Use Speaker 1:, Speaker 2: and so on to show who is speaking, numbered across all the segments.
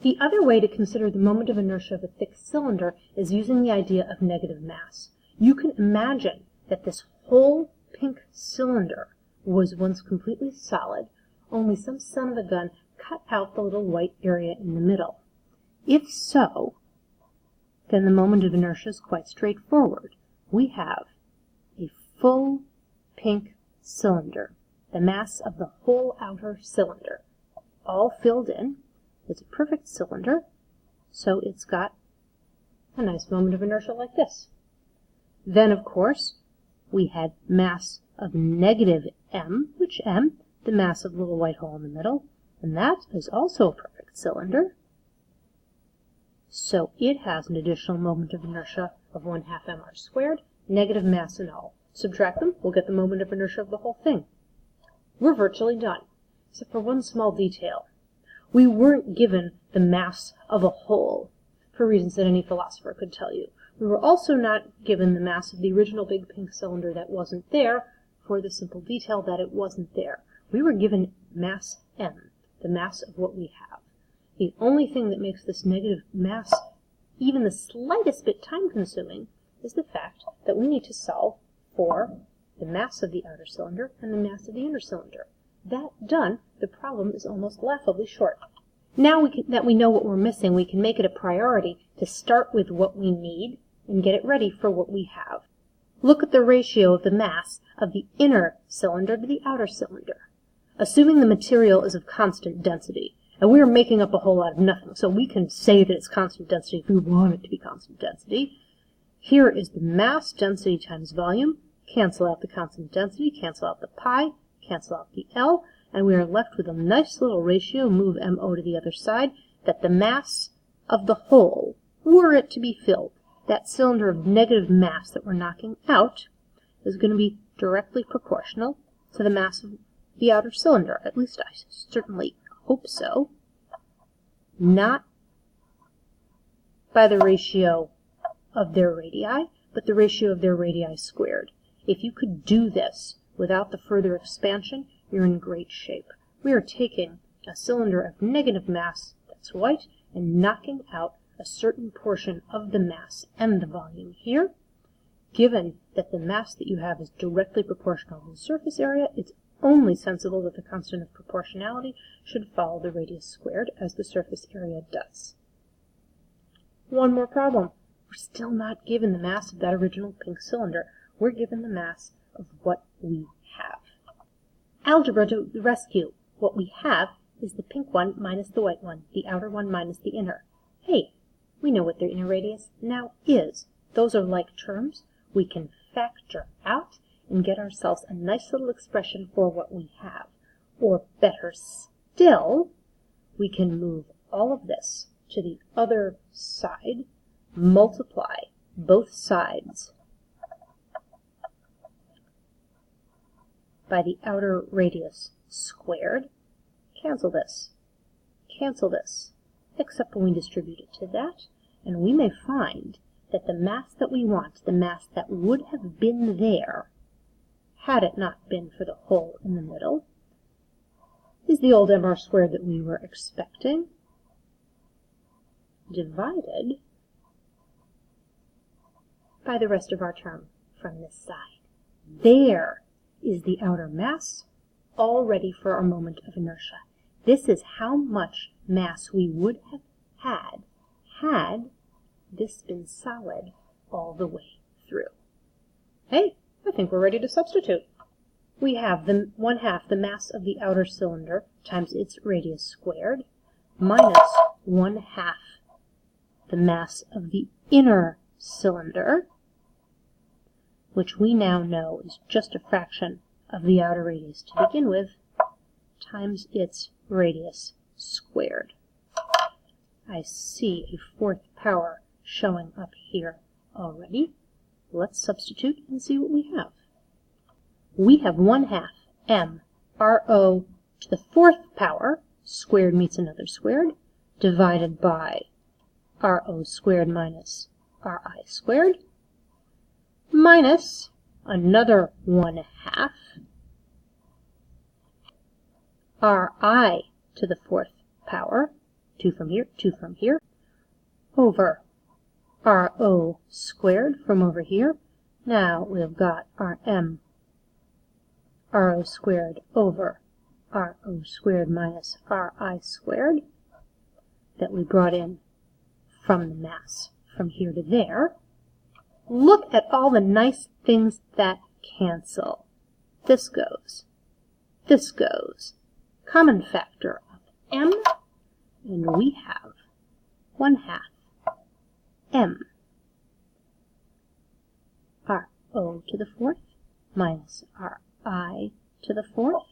Speaker 1: The other way to consider the moment of inertia of a thick cylinder is using the idea of negative mass. You can imagine that this whole pink cylinder was once completely solid, only some son of a gun cut out the little white area in the middle. If so, then the moment of inertia is quite straightforward. We have a full pink cylinder, the mass of the whole outer cylinder, all filled in. It's a perfect cylinder, so it's got a nice moment of inertia like this. Then, of course, we had mass of negative m, which m, the mass of the little white hole in the middle, and that is also a perfect cylinder. So it has an additional moment of inertia of 1/2 mr squared, negative mass and all. Subtract them, we'll get the moment of inertia of the whole thing. We're virtually done, except for one small detail. We weren't given the mass of a hole, for reasons that any philosopher could tell you. We were also not given the mass of the original big pink cylinder that wasn't there, for the simple detail that it wasn't there. We were given mass m, the mass of what we have. The only thing that makes this negative mass even the slightest bit time-consuming is the fact that we need to solve for the mass of the outer cylinder and the mass of the inner cylinder. That done, the problem is almost laughably short. Now that we know what we're missing, we can make it a priority to start with what we need and get it ready for what we have. Look at the ratio of the mass of the inner cylinder to the outer cylinder. Assuming the material is of constant density, and we're making up a whole lot of nothing, so we can say that it's constant density if we want it to be constant density. Here is the mass density times volume. Cancel out the constant density, cancel out the pi, cancel out the L, and we are left with a nice little ratio, move MO to the other side, that the mass of the whole, were it to be filled, that cylinder of negative mass that we're knocking out, is going to be directly proportional to the mass of the outer cylinder. At least I certainly hope so. Not by the ratio of their radii, but the ratio of their radii squared. If you could do this without the further expansion, you're in great shape. We are taking a cylinder of negative mass that's white and knocking out a certain portion of the mass and the volume here. Given that the mass that you have is directly proportional to the surface area, it's only sensible that the constant of proportionality should follow the radius squared as the surface area does. One more problem. We're still not given the mass of that original pink cylinder. We're given the mass of what we have. Algebra to the rescue. What we have is the pink one minus the white one, the outer one minus the inner. Hey, we know what their inner radius now is. Those are like terms. We can factor out and get ourselves a nice little expression for what we have. Or better still, we can move all of this to the other side, multiply both sides by the outer radius squared, cancel this, except when we distribute it to that, and we may find that the mass that we want, the mass that would have been there, had it not been for the hole in the middle, is the old mr squared that we were expecting, divided by the rest of our term from this side. There is the outer mass, all ready for our moment of inertia. This is how much mass we would have had this been solid all the way through. Hey, I think we're ready to substitute. We have the 1/2 the mass of the outer cylinder times its radius squared, minus 1/2 the mass of the inner cylinder, which we now know is just a fraction of the outer radius to begin with, times its radius squared. I see a 4th power showing up here already. Let's substitute and see what we have. We have 1/2 m RO to the 4th power, squared meets another squared, divided by RO squared minus RI squared, minus another 1/2 RI to the 4th power, 2 from here, 2 from here, over RO squared from over here. Now we've got RM RO squared over RO squared minus RI squared that we brought in from the mass from here to there. Look at all the nice things that cancel. This goes. This goes. Common factor of m, and we have 1/2 m RO to the 4th minus RI to the 4th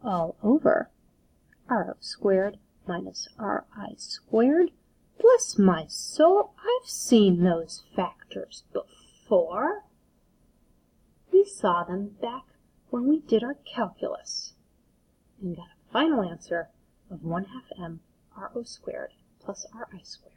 Speaker 1: all over RO squared minus RI squared. Bless my soul, I've seen those factors before. We saw them back when we did our calculus and got a final answer of 1/2 m RO squared plus RI squared.